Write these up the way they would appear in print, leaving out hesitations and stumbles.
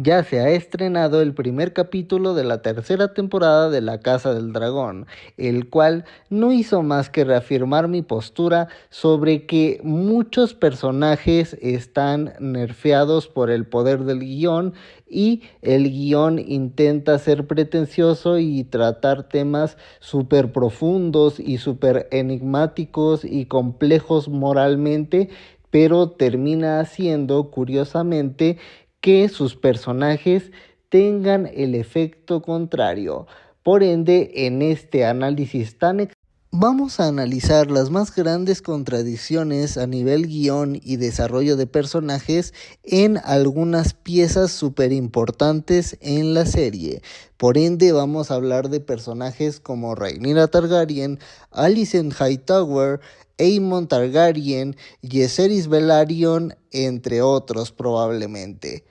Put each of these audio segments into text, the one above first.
Ya se ha estrenado el primer capítulo de la tercera temporada de La Casa del Dragón, el cual no hizo más que reafirmar mi postura sobre que muchos personajes están nerfeados por el poder del guión y el guión intenta ser pretencioso y tratar temas súper profundos y súper enigmáticos y complejos moralmente, pero termina haciendo, curiosamente, que sus personajes tengan el efecto contrario. Por ende, en este análisis vamos a analizar las más grandes contradicciones a nivel guión y desarrollo de personajes en algunas piezas súper importantes en la serie. Por ende, vamos a hablar de personajes como Rhaenyra Targaryen, Alicent Hightower, Aemon Targaryen, Viserys Velaryon, entre otros probablemente.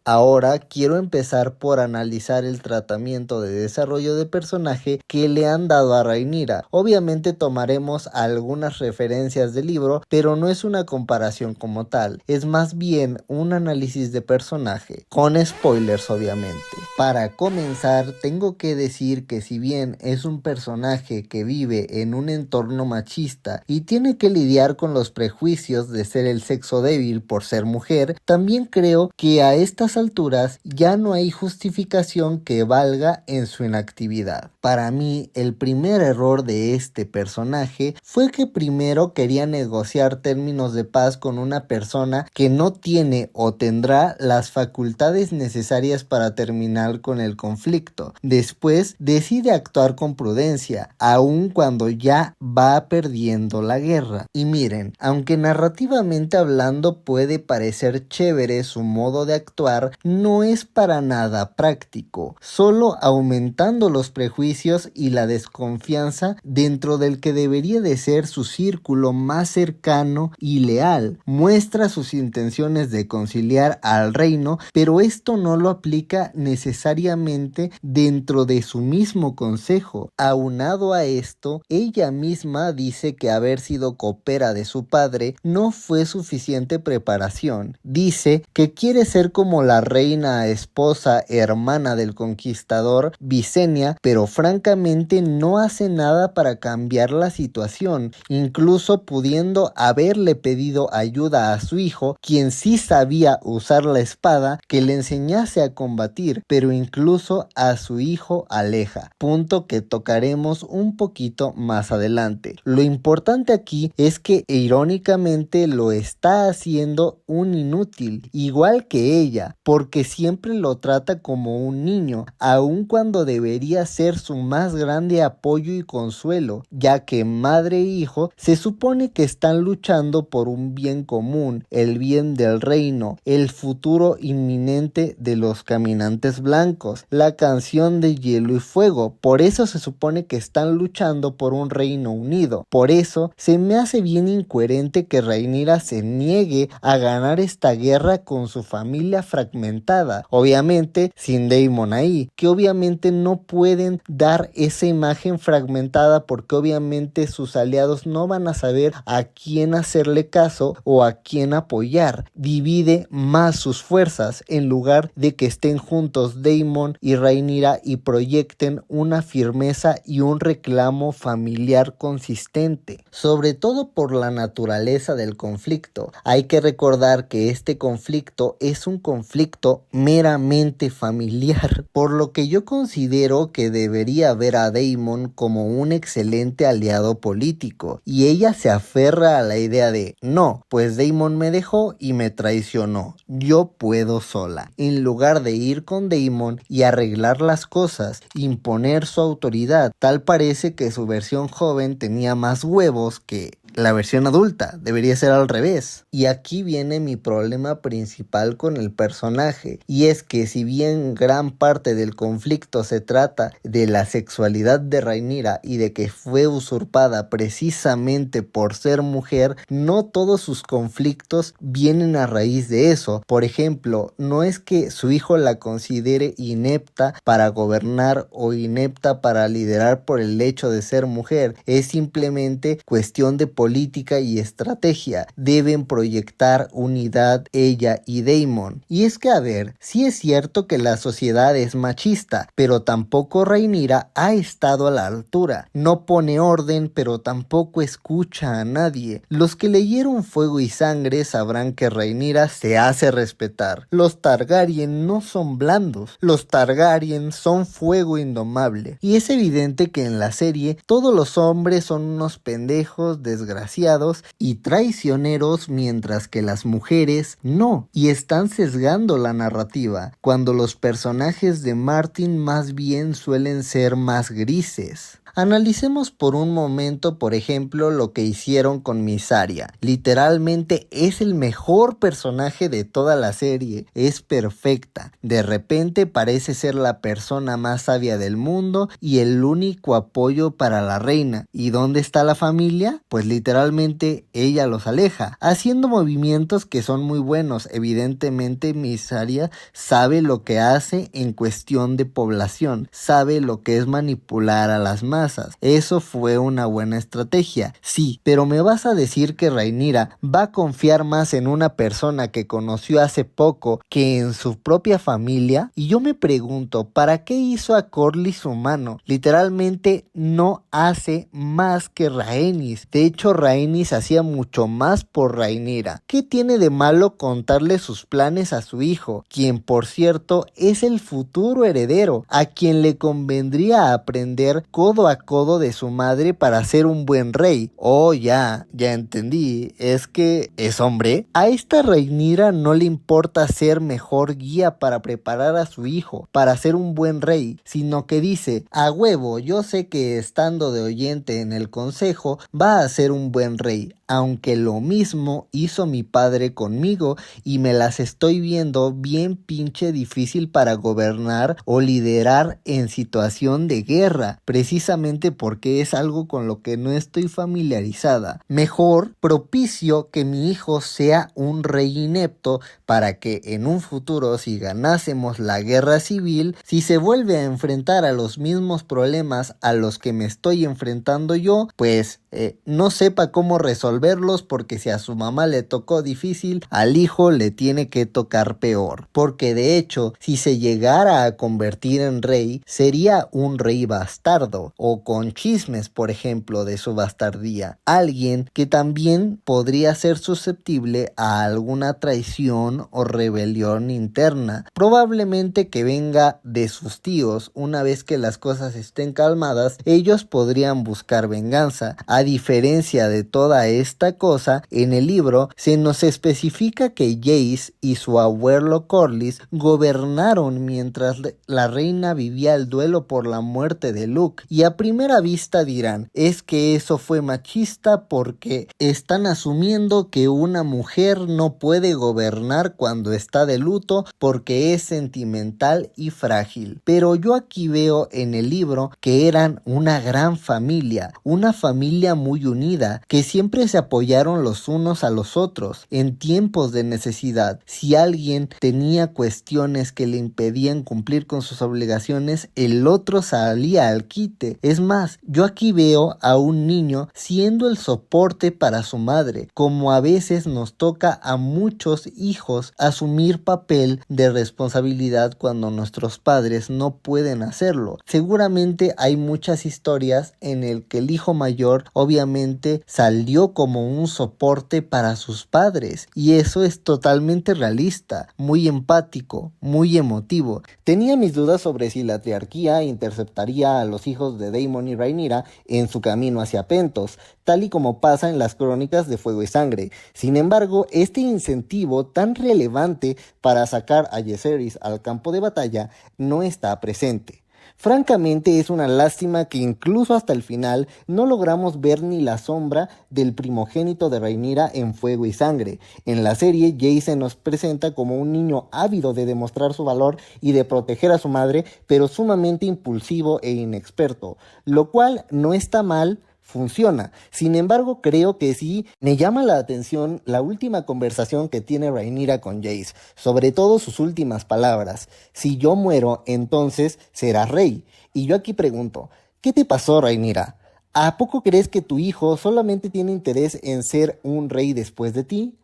Ahora quiero empezar por analizar el tratamiento de desarrollo de personaje que le han dado a Rhaenyra. Obviamente tomaremos algunas referencias del libro, pero no es una comparación como tal, es más bien un análisis de personaje, con spoilers obviamente. Para comenzar, tengo que decir que si bien es un personaje que vive en un entorno machista y tiene que lidiar con los prejuicios de ser el sexo débil por ser mujer, también creo que a estas alturas ya no hay justificación que valga en su inactividad. Para mí, el primer error de este personaje fue que primero quería negociar términos de paz con una persona que no tiene o tendrá las facultades necesarias para terminar con el conflicto. Después decide actuar con prudencia, aun cuando ya va perdiendo la guerra. Y miren, aunque narrativamente hablando puede parecer chévere su modo de actuar, no es para nada práctico, solo aumentando los prejuicios y la desconfianza dentro del que debería de ser su círculo más cercano y leal. Muestra sus intenciones de conciliar al reino, pero esto no lo aplica necesariamente dentro de su mismo consejo. Aunado a esto, ella misma dice que haber sido copera de su padre no fue suficiente preparación. Dice que quiere ser como la reina esposa hermana del conquistador Visenya, pero francamente no hace nada para cambiar la situación, incluso pudiendo haberle pedido ayuda a su hijo, quien sí sabía usar la espada, que le enseñase a combatir, pero incluso a su hijo aleja, punto que tocaremos un poquito más adelante. Lo importante aquí es que irónicamente lo está haciendo un inútil, igual que ella, porque siempre lo trata como un niño, aun cuando debería ser su más grande apoyo y consuelo, ya que madre e hijo se supone que están luchando por un bien común, el bien del reino, el futuro inminente de los caminantes blancos, la canción de Hielo y Fuego. Por eso se supone que están luchando por un reino unido. Por eso se me hace bien incoherente que Rhaenyra se niegue a ganar esta guerra con su familia fragmentada, obviamente sin Daemon ahí, que obviamente no pueden dar esa imagen fragmentada porque obviamente sus aliados no van a saber a quién hacerle caso o a quién apoyar. Divide más sus fuerzas en lugar de que estén juntos Daemon y Rhaenyra y proyecten una firmeza y un reclamo familiar consistente, sobre todo por la naturaleza del conflicto. Hay que recordar que este conflicto es un conflicto meramente familiar, por lo que yo considero que debería ver a Daemon como un excelente aliado político, y ella se aferra a la idea de no, pues Daemon me dejó y me traicionó, yo puedo sola, en lugar de ir con Daemon y arreglar las cosas, imponer su autoridad. Tal parece que su versión joven tenía más huevos que la versión adulta, debería ser al revés. Y aquí viene mi problema principal con el personaje, y es que si bien gran parte del conflicto se trata de la sexualidad de Rhaenyra y de que fue usurpada precisamente por ser mujer, no todos sus conflictos vienen a raíz de eso. Por ejemplo, no es que su hijo la considere inepta para gobernar o inepta para liderar por el hecho de ser mujer, es simplemente cuestión de política política y estrategia. Deben proyectar unidad ella y Daemon. Y es que, a ver, sí es cierto que la sociedad es machista, pero tampoco Rhaenyra ha estado a la altura. No pone orden, pero tampoco escucha a nadie. Los que leyeron Fuego y Sangre sabrán que Rhaenyra se hace respetar. Los Targaryen no son blandos. Los Targaryen son fuego indomable. Y es evidente que en la serie todos los hombres son unos pendejos, desgraciados y traicioneros, mientras que las mujeres no. Y están sesgando la narrativa, cuando los personajes de Martin más bien suelen ser más grises. Analicemos por un momento, por ejemplo, lo que hicieron con Miss Arya. Literalmente es el mejor personaje de toda la serie, es perfecta. De repente parece ser la persona más sabia del mundo y el único apoyo para la reina. ¿Y dónde está la familia? Pues literalmente ella los aleja, haciendo movimientos que son muy buenos. Evidentemente Miss Arya sabe lo que hace en cuestión de población, sabe lo que es manipular a las masas. Eso fue una buena estrategia, sí, pero me vas a decir que Rhaenyra va a confiar más en una persona que conoció hace poco que en su propia familia. Y yo me pregunto, ¿para qué hizo a Corlys humano? Literalmente no hace más que Rhaenys. De hecho, Rhaenys hacía mucho más por Rhaenyra. ¿Qué tiene de malo contarle sus planes a su hijo, quien por cierto es el futuro heredero, a quien le convendría aprender codo a codo de su madre para ser un buen rey? Oh, ya entendí, es que es hombre. A esta Rhaenyra no le importa ser mejor guía para preparar a su hijo para ser un buen rey, sino que dice, a huevo, yo sé que estando de oyente en el consejo va a ser un buen rey, aunque lo mismo hizo mi padre conmigo y me las estoy viendo bien pinche difícil para gobernar o liderar en situación de guerra, precisamente porque es algo con lo que no estoy familiarizada. Mejor propicio que mi hijo sea un rey inepto para que en un futuro, si ganásemos la guerra civil, si se vuelve a enfrentar a los mismos problemas a los que me estoy enfrentando yo, pues no sepa cómo resolverlos, porque si a su mamá le tocó difícil, al hijo le tiene que tocar peor. Porque de hecho, si se llegara a convertir en rey, sería un rey bastardo, o con chismes, por ejemplo, de su bastardía. Alguien que también podría ser susceptible a alguna traición o rebelión interna, probablemente que venga de sus tíos. Una vez que las cosas estén calmadas, ellos podrían buscar venganza. A diferencia de toda esta cosa, en el libro se nos especifica que Jace y su abuelo Corlys gobernaron mientras la reina vivía el duelo por la muerte de Luke. Y a primera vista dirán, es que eso fue machista porque están asumiendo que una mujer no puede gobernar cuando está de luto porque es sentimental y frágil. Pero yo aquí veo en el libro que eran una gran familia, una familia muy unida, que siempre se apoyaron los unos a los otros en tiempos de necesidad. Si alguien tenía cuestiones que le impedían cumplir con sus obligaciones, el otro salía al quite. Es más, yo aquí veo a un niño siendo el soporte para su madre, como a veces nos toca a muchos hijos asumir papel de responsabilidad cuando nuestros padres no pueden hacerlo. Seguramente hay muchas historias en el que el hijo mayor obviamente salió como un soporte para sus padres, y eso es totalmente realista, muy empático, muy emotivo. Tenía mis dudas sobre si la triarquía interceptaría a los hijos de Daemon y Rhaenyra en su camino hacia Pentos, tal y como pasa en las crónicas de Fuego y Sangre. Sin embargo, este incentivo tan relevante para sacar a Jaehaerys al campo de batalla no está presente. Francamente es una lástima que incluso hasta el final no logramos ver ni la sombra del primogénito de Rhaenyra en Fuego y Sangre. En la serie, Jace se nos presenta como un niño ávido de demostrar su valor y de proteger a su madre, pero sumamente impulsivo e inexperto, lo cual no está mal, funciona. Sin embargo, creo que sí me llama la atención la última conversación que tiene Rhaenyra con Jace, sobre todo sus últimas palabras: si yo muero, entonces serás rey. Y yo aquí pregunto, ¿qué te pasó, Rhaenyra? ¿A poco crees que tu hijo solamente tiene interés en ser un rey después de ti?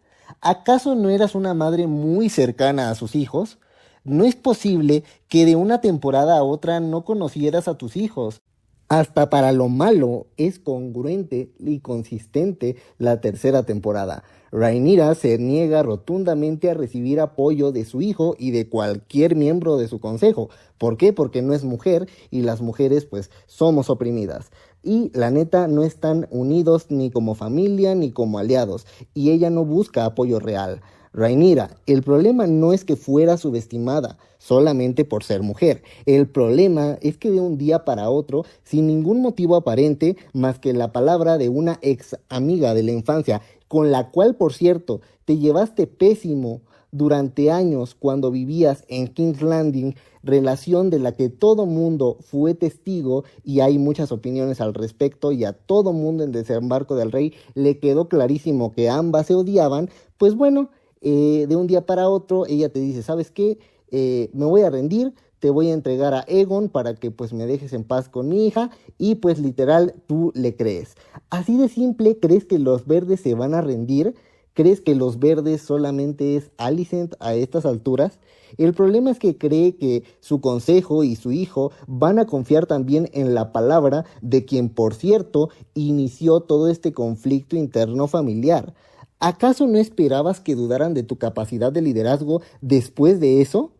¿Acaso no eras una madre muy cercana a sus hijos? No es posible que de una temporada a otra no conocieras a tus hijos. Hasta para lo malo es congruente y consistente la tercera temporada. Rhaenyra se niega rotundamente a recibir apoyo de su hijo y de cualquier miembro de su consejo. ¿Por qué? Porque no es mujer y las mujeres pues somos oprimidas. Y la neta no están unidos ni como familia ni como aliados y ella no busca apoyo real. Rhaenyra, el problema no es que fuera subestimada solamente por ser mujer. El problema es que de un día para otro, sin ningún motivo aparente más que la palabra de una ex amiga de la infancia, con la cual, por cierto, te llevaste pésimo durante años cuando vivías en King's Landing, relación de la que todo mundo fue testigo y hay muchas opiniones al respecto y a todo mundo en Desembarco del Rey le quedó clarísimo que ambas se odiaban, pues bueno, de un día para otro ella te dice, ¿sabes qué? Me voy a rendir, te voy a entregar a Aegon para que pues me dejes en paz con mi hija y pues literal tú le crees. Así de simple, ¿crees que los verdes se van a rendir? ¿Crees que los verdes solamente es Alicent a estas alturas? El problema es que cree que su consejo y su hijo van a confiar también en la palabra de quien, por cierto, inició todo este conflicto interno familiar. ¿Acaso no esperabas que dudaran de tu capacidad de liderazgo después de eso?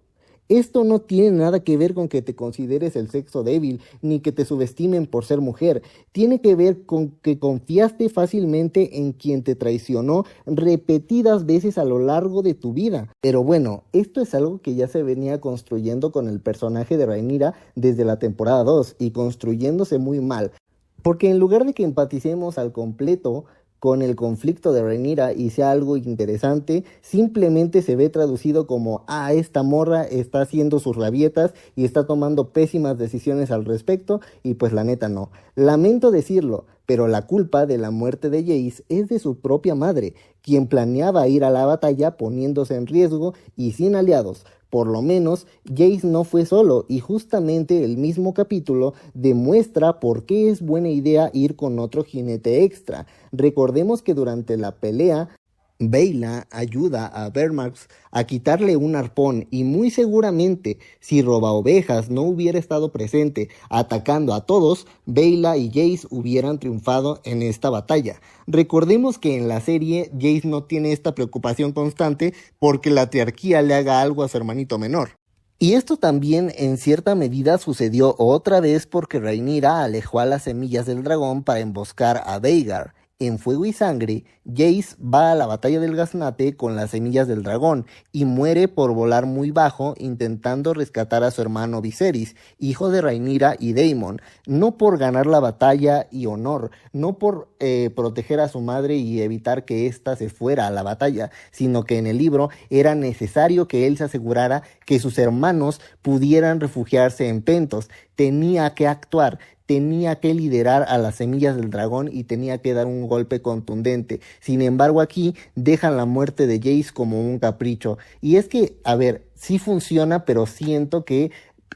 Esto no tiene nada que ver con que te consideres el sexo débil, ni que te subestimen por ser mujer. Tiene que ver con que confiaste fácilmente en quien te traicionó repetidas veces a lo largo de tu vida. Pero bueno, esto es algo que ya se venía construyendo con el personaje de Rhaenyra desde la temporada 2 y construyéndose muy mal. Porque en lugar de que empaticemos al completo con el conflicto de Rhaenyra y sea algo interesante, simplemente se ve traducido como, esta morra está haciendo sus rabietas y está tomando pésimas decisiones al respecto, y pues la neta no. Lamento decirlo, pero la culpa de la muerte de Jace es de su propia madre, quien planeaba ir a la batalla poniéndose en riesgo y sin aliados. Por lo menos, Jace no fue solo y justamente el mismo capítulo demuestra por qué es buena idea ir con otro jinete extra. Recordemos que durante la pelea, Baela ayuda a Vermax a quitarle un arpón y muy seguramente si Robaovejas no hubiera estado presente atacando a todos, Baela y Jace hubieran triunfado en esta batalla. Recordemos que en la serie Jace no tiene esta preocupación constante porque la triarquía le haga algo a su hermanito menor. Y esto también en cierta medida sucedió otra vez porque Rhaenyra alejó a las semillas del dragón para emboscar a Vhagar. En Fuego y Sangre, Jace va a la batalla del gaznate con las semillas del dragón y muere por volar muy bajo intentando rescatar a su hermano Viserys, hijo de Rhaenyra y Daemon, no por ganar la batalla y honor, no por proteger a su madre y evitar que ésta se fuera a la batalla, sino que en el libro era necesario que él se asegurara que sus hermanos pudieran refugiarse en Pentos, tenía que actuar, tenía que liderar a las semillas del dragón y tenía que dar un golpe contundente. Sin embargo, aquí dejan la muerte de Jace como un capricho. Y es que, a ver, sí funciona, pero siento que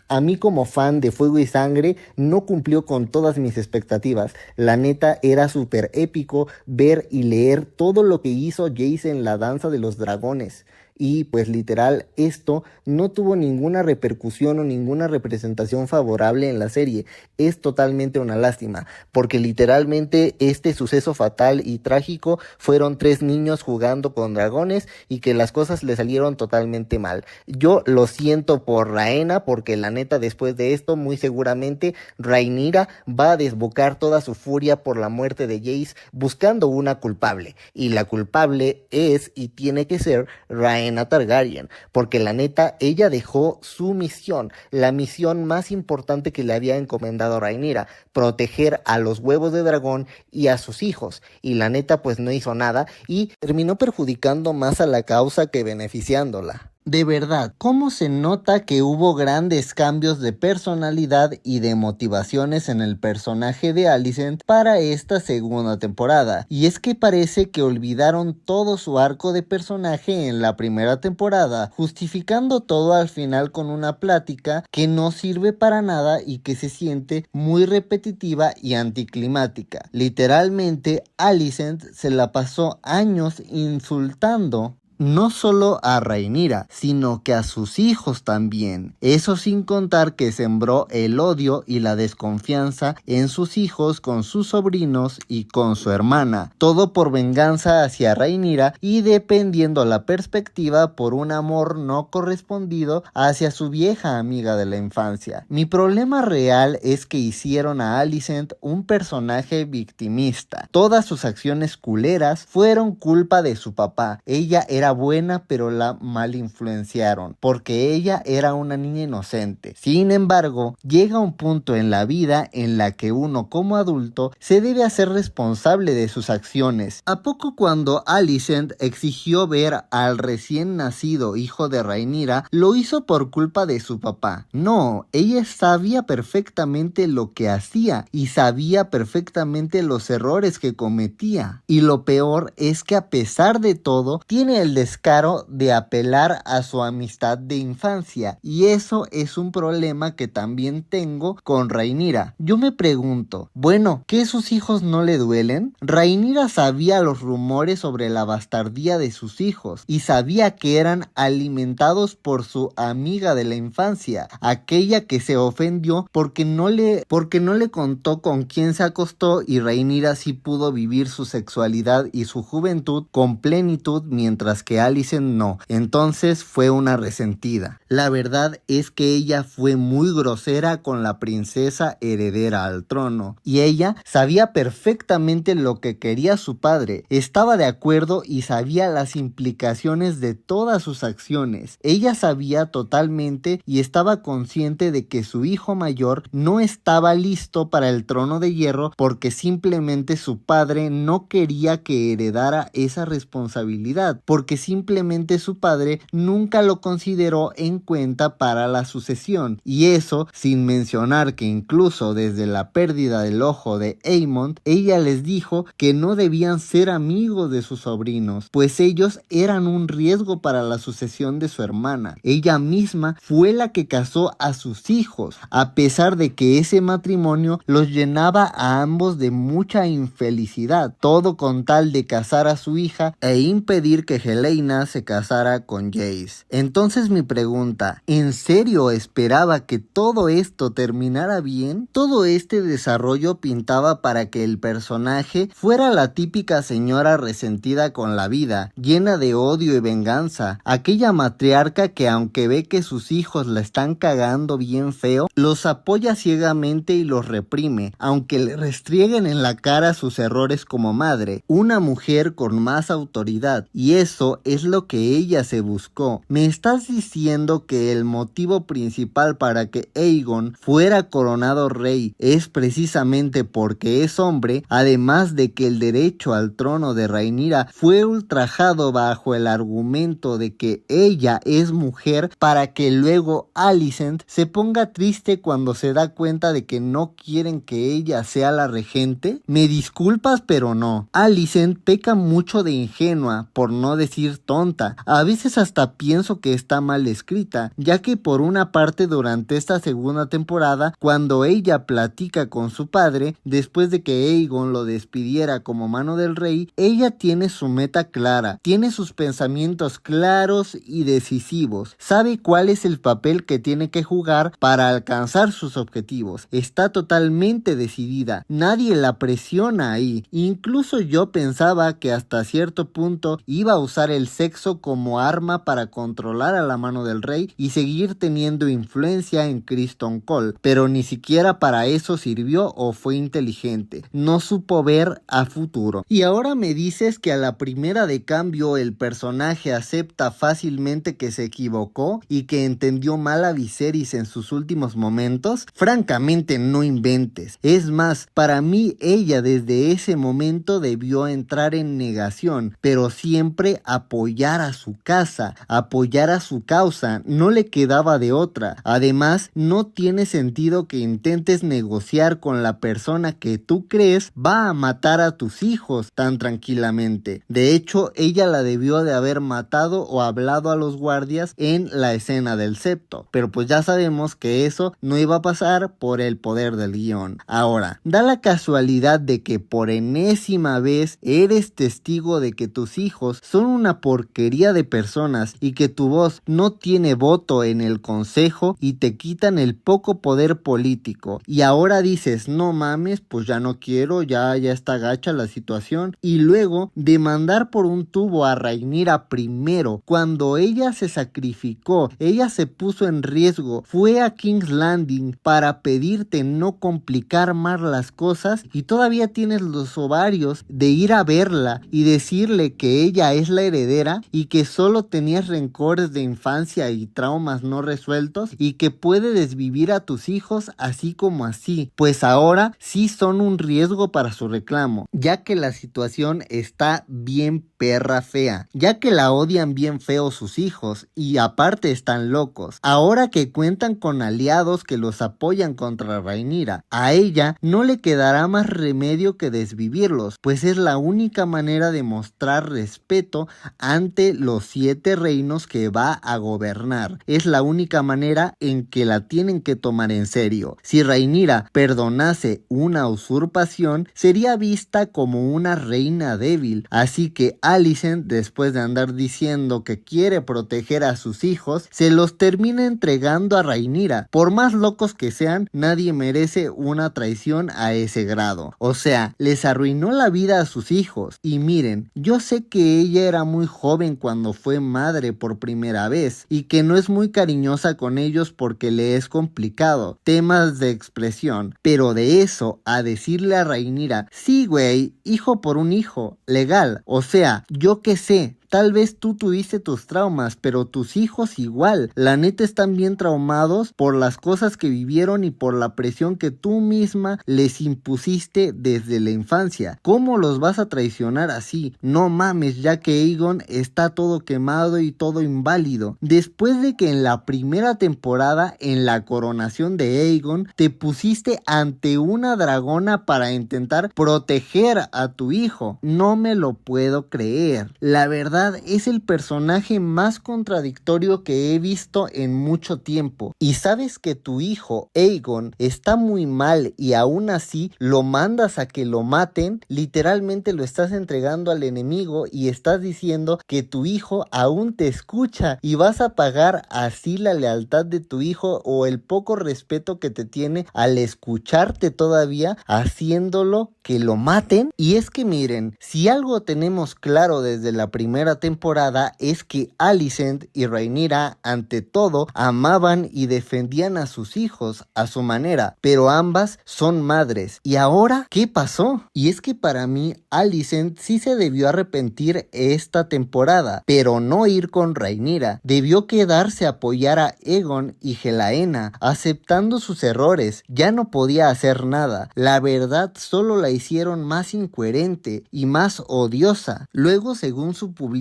a mí como fan de Fuego y Sangre no cumplió con todas mis expectativas. La neta era súper épico ver y leer todo lo que hizo Jace en la danza de los dragones. Y pues literal esto no tuvo ninguna repercusión o ninguna representación favorable en la serie. Es totalmente una lástima, porque literalmente este suceso fatal y trágico fueron 3 niños jugando con dragones y que las cosas le salieron totalmente mal. Yo lo siento por Rhaena, porque la neta después de esto muy seguramente Rhaenyra va a desbocar toda su furia por la muerte de Jace buscando una culpable. Y la culpable es y tiene que ser Rhaena Targaryen, porque la neta ella dejó su misión, la misión más importante que le había encomendado Rhaenyra, proteger a los huevos de dragón y a sus hijos, y la neta pues no hizo nada y terminó perjudicando más a la causa que beneficiándola. De verdad, ¿cómo se nota que hubo grandes cambios de personalidad y de motivaciones en el personaje de Alicent para esta segunda temporada? Y es que parece que olvidaron todo su arco de personaje en la primera temporada, justificando todo al final con una plática que no sirve para nada y que se siente muy repetitiva y anticlimática. Literalmente, Alicent se la pasó años insultando no solo a Rhaenyra, sino que a sus hijos también. Eso sin contar que sembró el odio y la desconfianza en sus hijos con sus sobrinos y con su hermana. Todo por venganza hacia Rhaenyra y dependiendo la perspectiva por un amor no correspondido hacia su vieja amiga de la infancia. Mi problema real es que hicieron a Alicent un personaje victimista. Todas sus acciones culeras fueron culpa de su papá. Ella era buena, pero la mal influenciaron, porque ella era una niña inocente. Sin embargo, llega un punto en la vida en la que uno como adulto se debe hacer responsable de sus acciones. ¿A poco cuando Alicent exigió ver al recién nacido hijo de Rhaenyra, lo hizo por culpa de su papá? No, ella sabía perfectamente lo que hacía y sabía perfectamente los errores que cometía. Y lo peor es que a pesar de todo, tiene el descaro de apelar a su amistad de infancia, y eso es un problema que también tengo con Rhaenyra. Yo me pregunto, bueno, ¿qué sus hijos no le duelen? Rhaenyra sabía los rumores sobre la bastardía de sus hijos y sabía que eran alimentados por su amiga de la infancia, aquella que se ofendió porque no le contó con quién se acostó, y Rhaenyra sí pudo vivir su sexualidad y su juventud con plenitud, mientras que Alicent no. Entonces fue una resentida. La verdad es que ella fue muy grosera con la princesa heredera al trono, y ella sabía perfectamente lo que quería su padre. Estaba de acuerdo y sabía las implicaciones de todas sus acciones. Ella sabía totalmente y estaba consciente de que su hijo mayor no estaba listo para el trono de hierro porque simplemente su padre no quería que heredara esa responsabilidad, porque simplemente su padre nunca lo consideró en cuenta para la sucesión. Y eso sin mencionar que incluso desde la pérdida del ojo de Aemond, ella les dijo que no debían ser amigos de sus sobrinos, pues ellos eran un riesgo para la sucesión de su hermana. Ella misma fue la que casó a sus hijos, a pesar de que ese matrimonio los llenaba a ambos de mucha infelicidad, todo con tal de casar a su hija e impedir que Helaena se casara con Jace. Entonces mi pregunta, ¿en serio esperaba que todo esto terminara bien? Todo este desarrollo pintaba para que el personaje fuera la típica señora resentida con la vida, llena de odio y venganza, aquella matriarca que aunque ve que sus hijos la están cagando bien feo, los apoya ciegamente y los reprime, aunque le restrieguen en la cara sus errores como madre, una mujer con más autoridad, y eso es lo que ella se buscó. ¿Me estás diciendo que el motivo principal para que Aegon fuera coronado rey es precisamente porque es hombre, además de que el derecho al trono de Rhaenyra fue ultrajado bajo el argumento de que ella es mujer, para que luego Alicent se ponga triste cuando se da cuenta de que no quieren que ella sea la regente? Me disculpas, pero no. Alicent peca mucho de ingenua, por no decir tonta. A veces hasta pienso que está mal escrita, ya que por una parte durante esta segunda temporada, cuando ella platica con su padre, después de que Aegon lo despidiera como mano del rey, ella tiene su meta clara, tiene sus pensamientos claros y decisivos, sabe cuál es el papel que tiene que jugar para alcanzar sus objetivos, está totalmente decidida, nadie la presiona ahí. Incluso yo pensaba que hasta cierto punto iba a usar el sexo como arma para controlar a la mano del rey y seguir teniendo influencia en Criston Cole, pero ni siquiera para eso sirvió o fue inteligente, no supo ver a futuro. Y ahora me dices que a la primera de cambio el personaje acepta fácilmente que se equivocó y que entendió mal a Viserys en sus últimos momentos. Francamente, no inventes. Es más, para mí ella desde ese momento debió entrar en negación, pero siempre apoyar a su casa, apoyar a su causa, no le quedaba de otra. Además, no tiene sentido que intentes negociar con la persona que tú crees va a matar a tus hijos tan tranquilamente. De hecho, ella la debió de haber matado o hablado a los guardias en la escena del septo, pero pues ya sabemos que eso no iba a pasar por el poder del guión. Ahora, da la casualidad de que por enésima vez eres testigo de que tus hijos son una porquería de personas y que tu voz no tiene voto en el consejo y te quitan el poco poder político, y ahora dices no mames, pues ya no quiero, ya está gacha la situación, y luego demandar por un tubo a Rhaenyra primero, cuando ella se sacrificó, ella se puso en riesgo, fue a King's Landing para pedirte no complicar más las cosas, y todavía tienes los ovarios de ir a verla y decirle que ella es la heredera y que solo tenías rencores de infancia y traumas no resueltos y que puede desvivir a tus hijos así como así, pues ahora sí son un riesgo para su reclamo, ya que la situación está bien perra fea, ya que la odian bien feo sus hijos y aparte están locos. Ahora que cuentan con aliados que los apoyan contra Rhaenyra, a ella no le quedará más remedio que desvivirlos, pues es la única manera de mostrar respeto ante los 7 reinos que va a gobernar. Es la única manera en que la tienen que tomar en serio. Si Rhaenyra perdonase una usurpación, sería vista como una reina débil, así que Alicent, después de andar diciendo que quiere proteger a sus hijos, se los termina entregando a Rhaenyra. Por más locos que sean, nadie merece una traición a ese grado. O sea, les arruinó la vida a sus hijos. Y miren, yo sé que ella era muy joven cuando fue madre por primera vez y que no es muy cariñosa con ellos porque le es complicado, temas de expresión, pero de eso a decirle a Rhaenyra, sí güey, hijo por un hijo, legal, o sea, yo qué sé. Tal vez tú tuviste tus traumas, pero tus hijos igual. La neta están bien traumados por las cosas que vivieron y por la presión que tú misma les impusiste desde la infancia. ¿Cómo los vas a traicionar así? No mames, ya que Aegon está todo quemado y todo inválido. Después de que en la primera temporada, en la coronación de Aegon, te pusiste ante una dragona para intentar proteger a tu hijo. No me lo puedo creer. La verdad es el personaje más contradictorio que he visto en mucho tiempo. Y sabes que tu hijo, Aegon, está muy mal y aún así lo mandas a que lo maten. Literalmente lo estás entregando al enemigo y estás diciendo que tu hijo aún te escucha y vas a pagar así la lealtad de tu hijo o el poco respeto que te tiene al escucharte todavía haciéndolo que lo maten. Y es que miren, si algo tenemos claro desde la primera temporada es que Alicent y Rhaenyra ante todo amaban y defendían a sus hijos a su manera, pero ambas son madres. ¿Y ahora qué pasó? Y es que para mí Alicent sí se debió arrepentir esta temporada, pero no ir con Rhaenyra. Debió quedarse a apoyar a Aegon y Helaena, aceptando sus errores. Ya no podía hacer nada. La verdad solo la hicieron más incoherente y más odiosa. Luego, según su publicidad,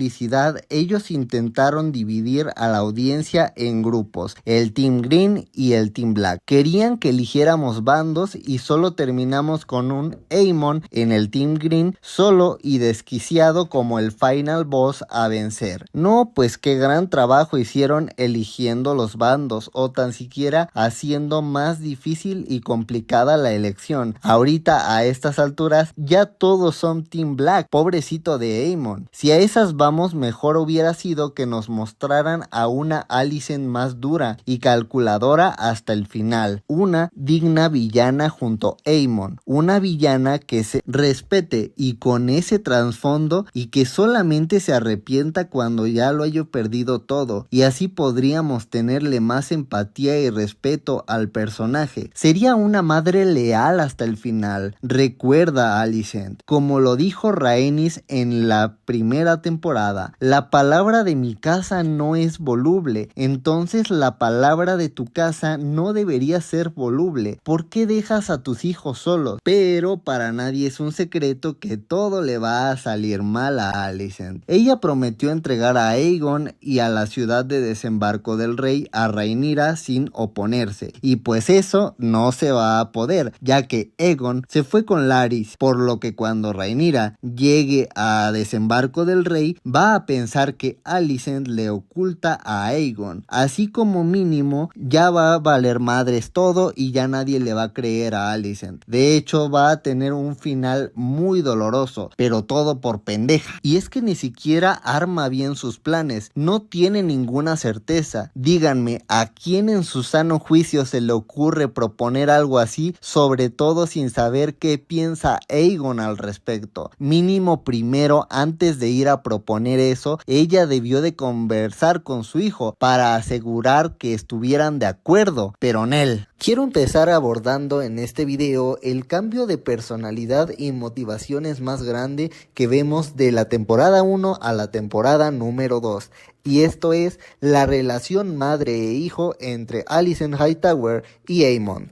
ellos intentaron dividir a la audiencia en grupos, el Team Green y el Team Black. Querían que eligiéramos bandos y solo terminamos con un Aemon en el Team Green, solo y desquiciado como el final boss a vencer. No, pues qué gran trabajo hicieron eligiendo los bandos o tan siquiera haciendo más difícil y complicada la elección. Ahorita a estas alturas ya todos son Team Black, pobrecito de Aemon. Si a esas vamos, mejor hubiera sido que nos mostraran a una Alicent más dura y calculadora hasta el final, una digna villana junto a Aemon, una villana que se respete y con ese trasfondo y que solamente se arrepienta cuando ya lo haya perdido todo, y así podríamos tenerle más empatía y respeto al personaje. Sería una madre leal hasta el final. Recuerda, Alicent, como lo dijo Rhaenys en la primera temporada, temporada. La palabra de mi casa no es voluble, entonces la palabra de tu casa no debería ser voluble. ¿Por qué dejas a tus hijos solos? Pero para nadie es un secreto que todo le va a salir mal a Alicent. Ella prometió entregar a Aegon y a la ciudad de desembarco del rey a Rhaenyra sin oponerse, y pues eso no se va a poder, ya que Aegon se fue con Larys, por lo que cuando Rhaenyra llegue a desembarco del rey va a pensar que Alicent le oculta a Aegon, así como mínimo ya va a valer madres todo y ya nadie le va a creer a Alicent. De hecho va a tener un final muy doloroso, pero todo por pendeja. Y es que ni siquiera arma bien sus planes, no tiene ninguna certeza. Díganme, ¿a quién en su sano juicio se le ocurre proponer algo así, sobre todo sin saber qué piensa Aegon al respecto? Mínimo primero, antes de ir a proponer eso, ella debió de conversar con su hijo para asegurar que estuvieran de acuerdo, pero Nel. Quiero empezar abordando en este video el cambio de personalidad y motivaciones más grande que vemos de la temporada 1 a la temporada número 2. Y esto es la relación madre e hijo entre Alicent Hightower y Aemond.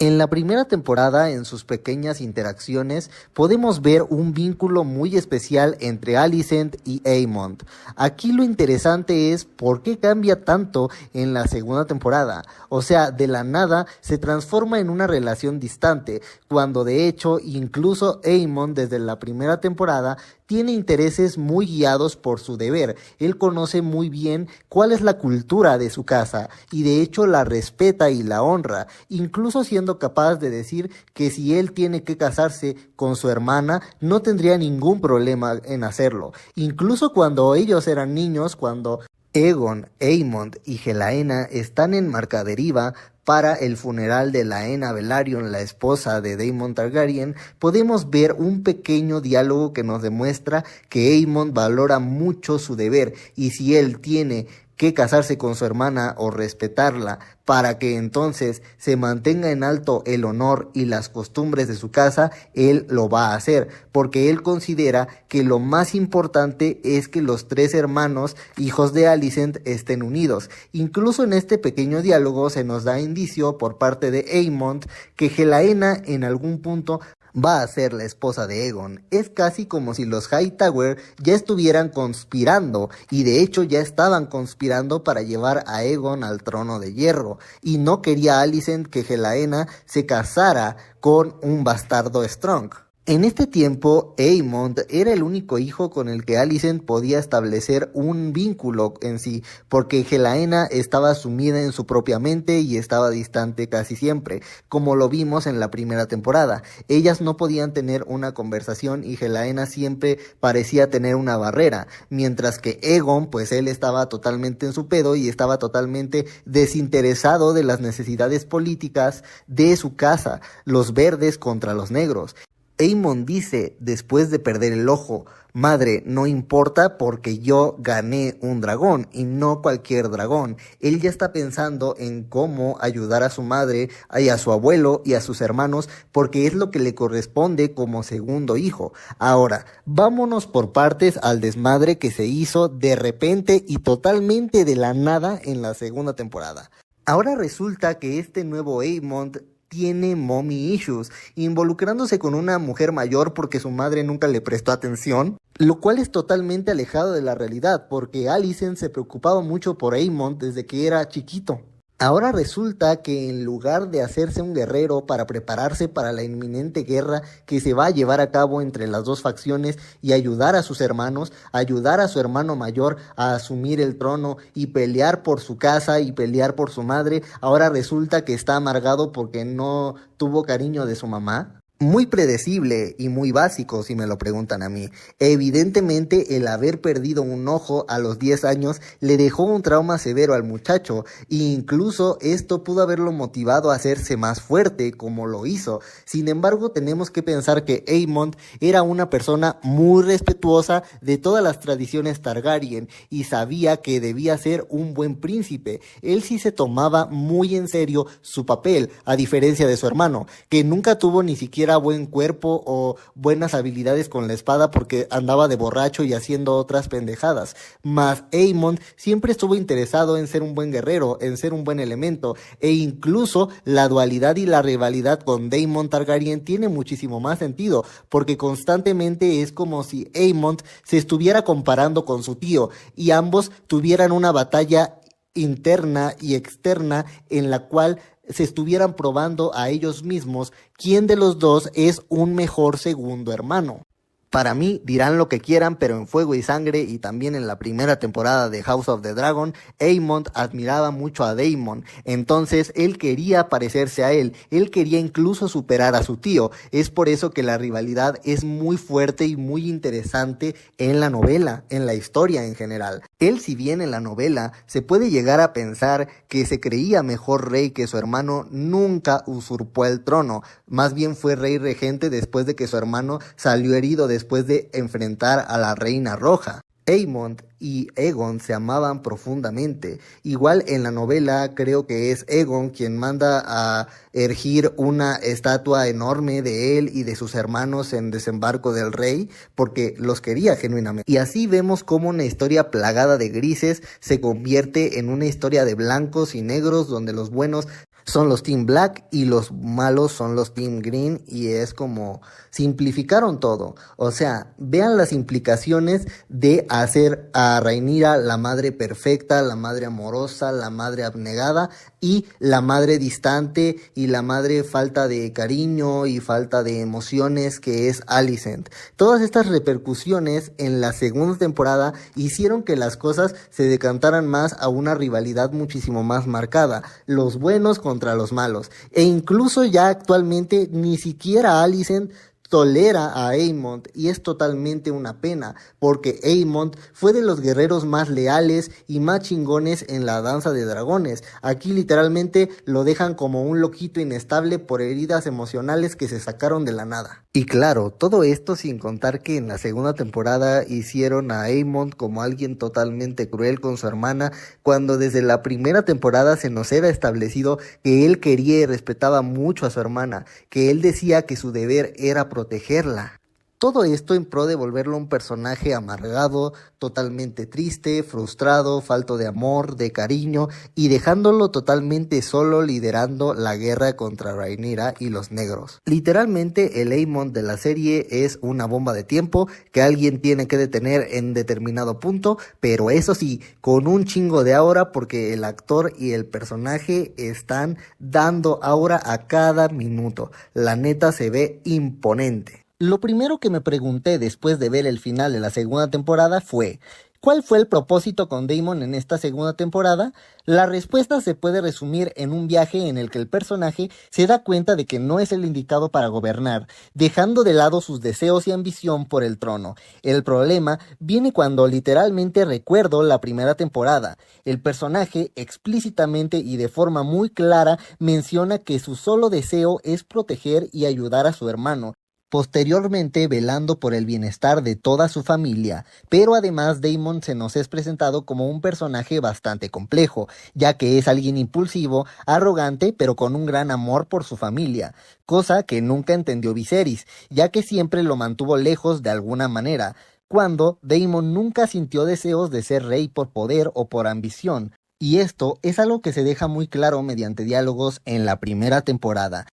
En la primera temporada, en sus pequeñas interacciones, podemos ver un vínculo muy especial entre Alicent y Aemond. Aquí lo interesante es por qué cambia tanto en la segunda temporada. O sea, de la nada se transforma en una relación distante, cuando de hecho incluso Aemond desde la primera temporada tiene intereses muy guiados por su deber. Él conoce muy bien cuál es la cultura de su casa y de hecho la respeta y la honra, incluso siendo capaz de decir que si él tiene que casarse con su hermana no tendría ningún problema en hacerlo. Incluso cuando ellos eran niños, cuando Aegon, Aemond y Helaena están en Marcaderiva para el funeral de Laena Velaryon, la esposa de Daemon Targaryen, podemos ver un pequeño diálogo que nos demuestra que Aemond valora mucho su deber y si él tiene que casarse con su hermana o respetarla para que entonces se mantenga en alto el honor y las costumbres de su casa, él lo va a hacer, porque él considera que lo más importante es que los tres hermanos, hijos de Alicent, estén unidos. Incluso en este pequeño diálogo se nos da indicio por parte de Aemond que Helaena en algún punto va a ser la esposa de Aegon. Es casi como si los Hightower ya estuvieran conspirando, y de hecho ya estaban conspirando para llevar a Aegon al trono de hierro, y no quería Alicent que Helaena se casara con un bastardo Strong. En este tiempo, Aemond era el único hijo con el que Alicent podía establecer un vínculo en sí, porque Helaena estaba sumida en su propia mente y estaba distante casi siempre, como lo vimos en la primera temporada. Ellas no podían tener una conversación y Helaena siempre parecía tener una barrera, mientras que Aegon, pues él estaba totalmente en su pedo y estaba totalmente desinteresado de las necesidades políticas de su casa, los verdes contra los negros. Aemond dice, después de perder el ojo, madre, no importa porque yo gané un dragón y no cualquier dragón. Él ya está pensando en cómo ayudar a su madre y a su abuelo y a sus hermanos porque es lo que le corresponde como segundo hijo. Ahora, vámonos por partes al desmadre que se hizo de repente y totalmente de la nada en la segunda temporada. Ahora resulta que este nuevo Aemond tiene mommy issues, involucrándose con una mujer mayor porque su madre nunca le prestó atención, lo cual es totalmente alejado de la realidad, porque Alicent se preocupaba mucho por Aemond desde que era chiquito. Ahora resulta que en lugar de hacerse un guerrero para prepararse para la inminente guerra que se va a llevar a cabo entre las dos facciones y ayudar a sus hermanos, ayudar a su hermano mayor a asumir el trono y pelear por su casa y pelear por su madre, ahora resulta que está amargado porque no tuvo cariño de su mamá. Muy predecible y muy básico si me lo preguntan a mí. Evidentemente el haber perdido un ojo a los 10 años le dejó un trauma severo al muchacho e incluso esto pudo haberlo motivado a hacerse más fuerte como lo hizo. Sin embargo tenemos que pensar que Aemond era una persona muy respetuosa de todas las tradiciones Targaryen y sabía que debía ser un buen príncipe. Él sí se tomaba muy en serio su papel, a diferencia de su hermano, que nunca tuvo ni siquiera tuviera buen cuerpo o buenas habilidades con la espada porque andaba de borracho y haciendo otras pendejadas. Mas Aemond siempre estuvo interesado en ser un buen guerrero, en ser un buen elemento, e incluso la dualidad y la rivalidad con Daemon Targaryen tiene muchísimo más sentido, porque constantemente es como si Aemond se estuviera comparando con su tío y ambos tuvieran una batalla interna y externa en la cual se estuvieran probando a ellos mismos quién de los dos es un mejor segundo hermano. Para mí, dirán lo que quieran, pero en Fuego y Sangre y también en la primera temporada de House of the Dragon, Aemond admiraba mucho a Daemon, entonces él quería parecerse a él quería incluso superar a su tío. Es por eso que la rivalidad es muy fuerte y muy interesante en la novela, en la historia en general. Él, si bien en la novela se puede llegar a pensar que se creía mejor rey que su hermano, nunca usurpó el trono, más bien fue rey regente después de que su hermano salió herido después de enfrentar a la Reina Roja. Aemond y Aegon se amaban profundamente. Igual en la novela creo que es Aegon quien manda a erigir una estatua enorme de él y de sus hermanos en Desembarco del Rey porque los quería genuinamente. Y así vemos cómo una historia plagada de grises se convierte en una historia de blancos y negros donde los buenos son los Team Black y los malos son los Team Green, y es como simplificaron todo. O sea, vean las implicaciones de hacer a Rhaenyra la madre perfecta, la madre amorosa, la madre abnegada y la madre distante y la madre falta de cariño y falta de emociones que es Alicent. Todas estas repercusiones en la segunda temporada hicieron que las cosas se decantaran más a una rivalidad muchísimo más marcada, los buenos contra los malos, e incluso ya actualmente ni siquiera Alicent tolera a Aemond, y es totalmente una pena, porque Aemond fue de los guerreros más leales y más chingones en la danza de dragones. Aquí literalmente lo dejan como un loquito inestable por heridas emocionales que se sacaron de la nada. Y claro, todo esto sin contar que en la segunda temporada hicieron a Aemond como alguien totalmente cruel con su hermana, cuando desde la primera temporada se nos era establecido que él quería y respetaba mucho a su hermana, que él decía que su deber era protegerla. Todo esto en pro de volverlo un personaje amargado, totalmente triste, frustrado, falto de amor, de cariño, y dejándolo totalmente solo liderando la guerra contra Rhaenyra y los negros. Literalmente el Aemond de la serie es una bomba de tiempo que alguien tiene que detener en determinado punto, pero eso sí, con un chingo de aura, porque el actor y el personaje están dando aura a cada minuto. La neta se ve imponente. Lo primero que me pregunté después de ver el final de la segunda temporada fue: ¿cuál fue el propósito con Daemon en esta segunda temporada? La respuesta se puede resumir en un viaje en el que el personaje se da cuenta de que no es el indicado para gobernar, dejando de lado sus deseos y ambición por el trono. El problema viene cuando literalmente recuerdo la primera temporada. El personaje explícitamente y de forma muy clara menciona que su solo deseo es proteger y ayudar a su hermano, posteriormente velando por el bienestar de toda su familia. Pero además Daemon se nos es presentado como un personaje bastante complejo, ya que es alguien impulsivo, arrogante, pero con un gran amor por su familia, cosa que nunca entendió Viserys, ya que siempre lo mantuvo lejos de alguna manera, cuando Daemon nunca sintió deseos de ser rey por poder o por ambición. Y esto es algo que se deja muy claro mediante diálogos en la primera temporada.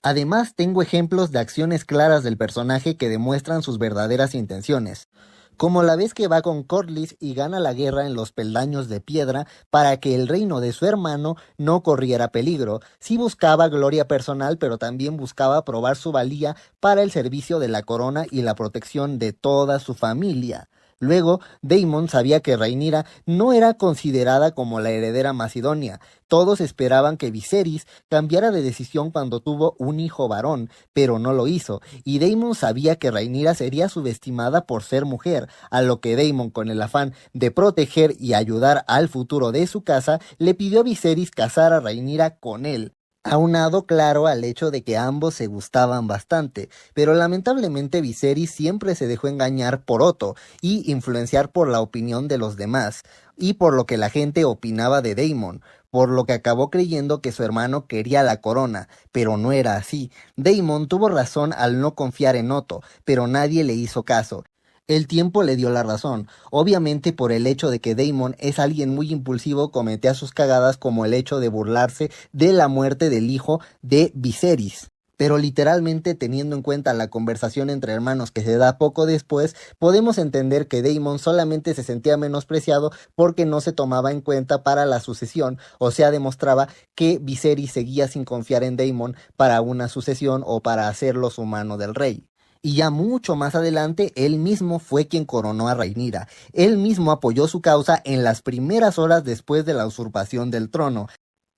Además, tengo ejemplos de acciones claras del personaje que demuestran sus verdaderas intenciones, como la vez que va con Corlys y gana la guerra en los peldaños de piedra para que el reino de su hermano no corriera peligro. Sí buscaba gloria personal, pero también buscaba probar su valía para el servicio de la corona y la protección de toda su familia. Luego, Daemon sabía que Rhaenyra no era considerada como la heredera macedonia. Todos esperaban que Viserys cambiara de decisión cuando tuvo un hijo varón, pero no lo hizo, y Daemon sabía que Rhaenyra sería subestimada por ser mujer, a lo que Daemon, con el afán de proteger y ayudar al futuro de su casa, le pidió a Viserys casar a Rhaenyra con él, aunado claro al hecho de que ambos se gustaban bastante, pero lamentablemente Viserys siempre se dejó engañar por Otto y influenciar por la opinión de los demás, y por lo que la gente opinaba de Daemon. por lo que acabó creyendo que su hermano quería la corona, pero no era así. Daemon tuvo razón al no confiar en Otto, pero nadie le hizo caso. El tiempo le dio la razón, obviamente por el hecho de que Daemon es alguien muy impulsivo, cometía sus cagadas como el hecho de burlarse de la muerte del hijo de Viserys. Pero literalmente teniendo en cuenta la conversación entre hermanos que se da poco después, podemos entender que Daemon solamente se sentía menospreciado porque no se tomaba en cuenta para la sucesión, o sea, demostraba que Viserys seguía sin confiar en Daemon para una sucesión o para hacerlo su mano del rey. Y ya mucho más adelante, él mismo fue quien coronó a Rhaenyra. Él mismo apoyó su causa en las primeras horas después de la usurpación del trono.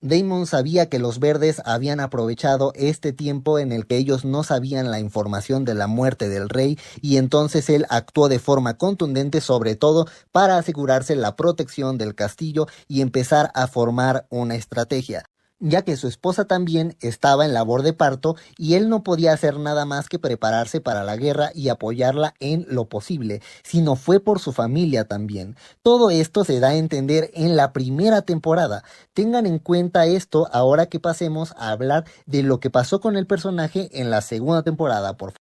Daemon sabía que los verdes habían aprovechado este tiempo en el que ellos no sabían la información de la muerte del rey y entonces él actuó de forma contundente, sobre todo para asegurarse la protección del castillo y empezar a formar una estrategia, ya que su esposa también estaba en labor de parto y él no podía hacer nada más que prepararse para la guerra y apoyarla en lo posible, sino fue por su familia también. Todo esto se da a entender en la primera temporada. Tengan en cuenta esto ahora que pasemos a hablar de lo que pasó con el personaje en la segunda temporada, por favor.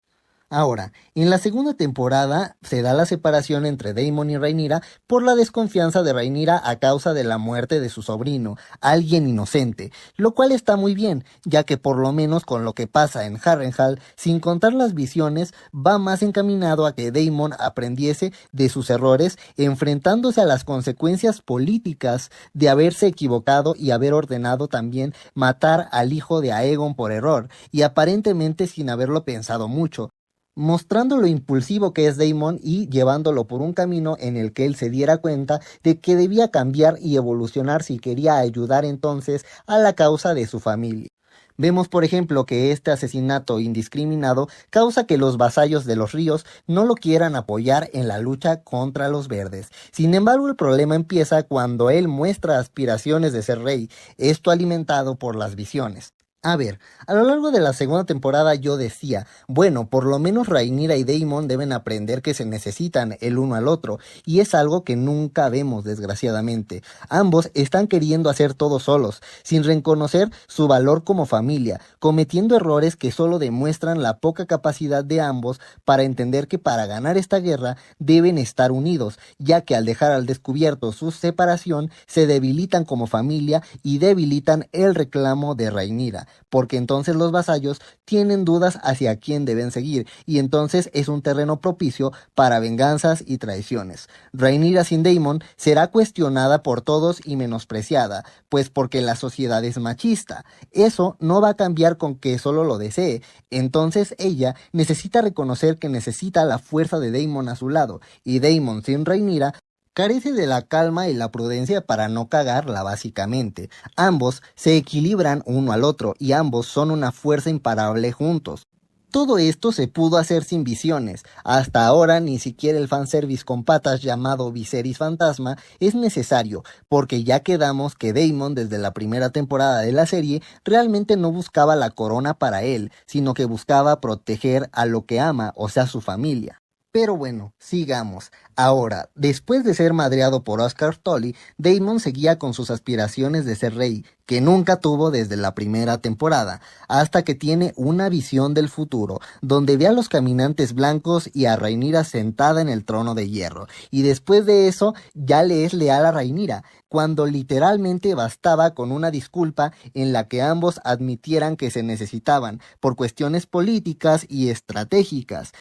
Ahora, en la segunda temporada se da la separación entre Daemon y Rhaenyra por la desconfianza de Rhaenyra a causa de la muerte de su sobrino, alguien inocente, lo cual está muy bien, ya que por lo menos con lo que pasa en Harrenhal, sin contar las visiones, va más encaminado a que Daemon aprendiese de sus errores, enfrentándose a las consecuencias políticas de haberse equivocado y haber ordenado también matar al hijo de Aegon por error, y aparentemente sin haberlo pensado mucho, mostrando lo impulsivo que es Daemon y llevándolo por un camino en el que él se diera cuenta de que debía cambiar y evolucionar si quería ayudar entonces a la causa de su familia. Vemos, por ejemplo, que este asesinato indiscriminado causa que los vasallos de los ríos no lo quieran apoyar en la lucha contra los verdes. Sin embargo, el problema empieza cuando él muestra aspiraciones de ser rey, esto alimentado por las visiones. A ver, a lo largo de la segunda temporada yo decía, bueno, por lo menos Rhaenyra y Daemon deben aprender que se necesitan el uno al otro, y es algo que nunca vemos desgraciadamente. Ambos están queriendo hacer todo solos, sin reconocer su valor como familia, cometiendo errores que solo demuestran la poca capacidad de ambos para entender que para ganar esta guerra deben estar unidos, ya que al dejar al descubierto su separación se debilitan como familia y debilitan el reclamo de Rhaenyra, porque entonces los vasallos tienen dudas hacia quién deben seguir y entonces es un terreno propicio para venganzas y traiciones. Rhaenyra sin Daemon será cuestionada por todos y menospreciada, pues porque la sociedad es machista. Eso no va a cambiar con que solo lo desee, entonces ella necesita reconocer que necesita la fuerza de Daemon a su lado, y Daemon sin Rhaenyra carece de la calma y la prudencia para no cagarla básicamente. Ambos se equilibran uno al otro y ambos son una fuerza imparable juntos. Todo esto se pudo hacer sin visiones. Hasta ahora ni siquiera el fanservice con patas llamado Viserys Fantasma es necesario, porque ya quedamos que Daemon desde la primera temporada de la serie realmente no buscaba la corona para él, sino que buscaba proteger a lo que ama, o sea su familia. Pero bueno, sigamos. Ahora, después de ser madreado por Oscar Tully, Daemon seguía con sus aspiraciones de ser rey, que nunca tuvo desde la primera temporada, hasta que tiene una visión del futuro, donde ve a los caminantes blancos y a Rhaenyra sentada en el trono de hierro, y después de eso ya le es leal a Rhaenyra, cuando literalmente bastaba con una disculpa en la que ambos admitieran que se necesitaban, por cuestiones políticas y estratégicas.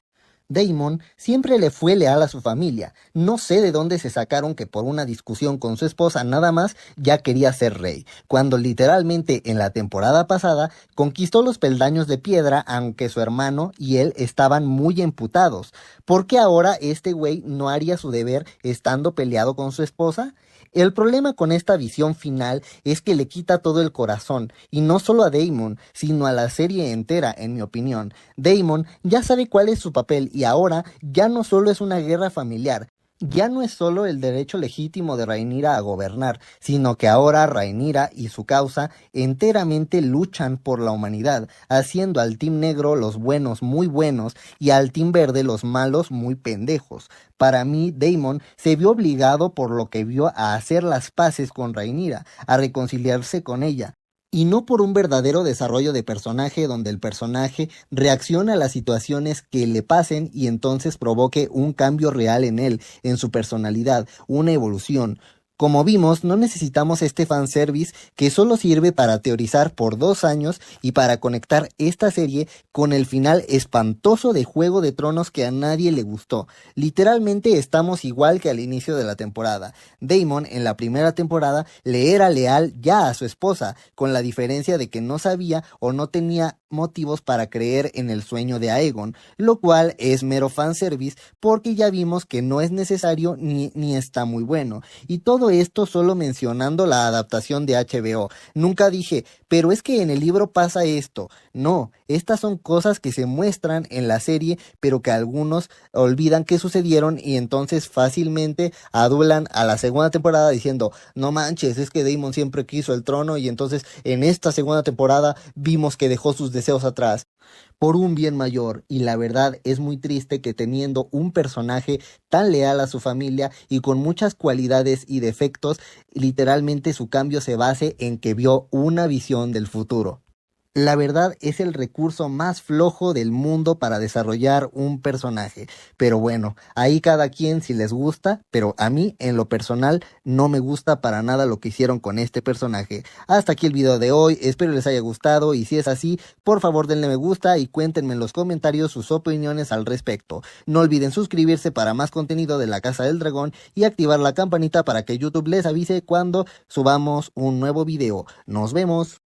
Daemon siempre le fue leal a su familia. No sé de dónde se sacaron que por una discusión con su esposa nada más ya quería ser rey, cuando literalmente en la temporada pasada conquistó los peldaños de piedra aunque su hermano y él estaban muy emputados. ¿Por qué ahora este güey no haría su deber estando peleado con su esposa? El problema con esta visión final es que le quita todo el corazón, y no solo a Daemon, sino a la serie entera, en mi opinión. Daemon ya sabe cuál es su papel y ahora ya no solo es una guerra familiar, Ya no es solo el derecho legítimo de Rhaenyra a gobernar, sino que ahora Rhaenyra y su causa enteramente luchan por la humanidad, haciendo al Team Negro los buenos muy buenos y al Team Verde los malos muy pendejos. Para mí, Daemon se vio obligado por lo que vio a hacer las paces con Rhaenyra, a reconciliarse con ella. Y no por un verdadero desarrollo de personaje donde el personaje reacciona a las situaciones que le pasen y entonces provoque un cambio real en él, en su personalidad, una evolución. Como vimos, no necesitamos este fanservice que solo sirve para teorizar por 2 años y para conectar esta serie con el final espantoso de Juego de Tronos que a nadie le gustó. Literalmente estamos igual que al inicio de la temporada. Daemon en la primera temporada le era leal ya a su esposa, con la diferencia de que no sabía o no tenía motivos para creer en el sueño de Aegon, lo cual es mero fanservice porque ya vimos que no es necesario ni está muy bueno. Y todo esto solo mencionando la adaptación de HBO. Nunca dije, pero es que en el libro pasa esto. No, estas son cosas que se muestran en la serie, pero que algunos olvidan que sucedieron y entonces fácilmente adulan a la segunda temporada diciendo, no manches, es que Daemon siempre quiso el trono y entonces en esta segunda temporada vimos que dejó sus deseos atrás por un bien mayor, y la verdad es muy triste que teniendo un personaje tan leal a su familia y con muchas cualidades y defectos, literalmente su cambio se base en que vio una visión del futuro. La verdad es el recurso más flojo del mundo para desarrollar un personaje. Pero bueno, ahí cada quien si les gusta, pero a mí en lo personal no me gusta para nada lo que hicieron con este personaje. Hasta aquí el video de hoy, espero les haya gustado y si es así, por favor denle me gusta y cuéntenme en los comentarios sus opiniones al respecto. No olviden suscribirse para más contenido de la Casa del Dragón y activar la campanita para que YouTube les avise cuando subamos un nuevo video. Nos vemos.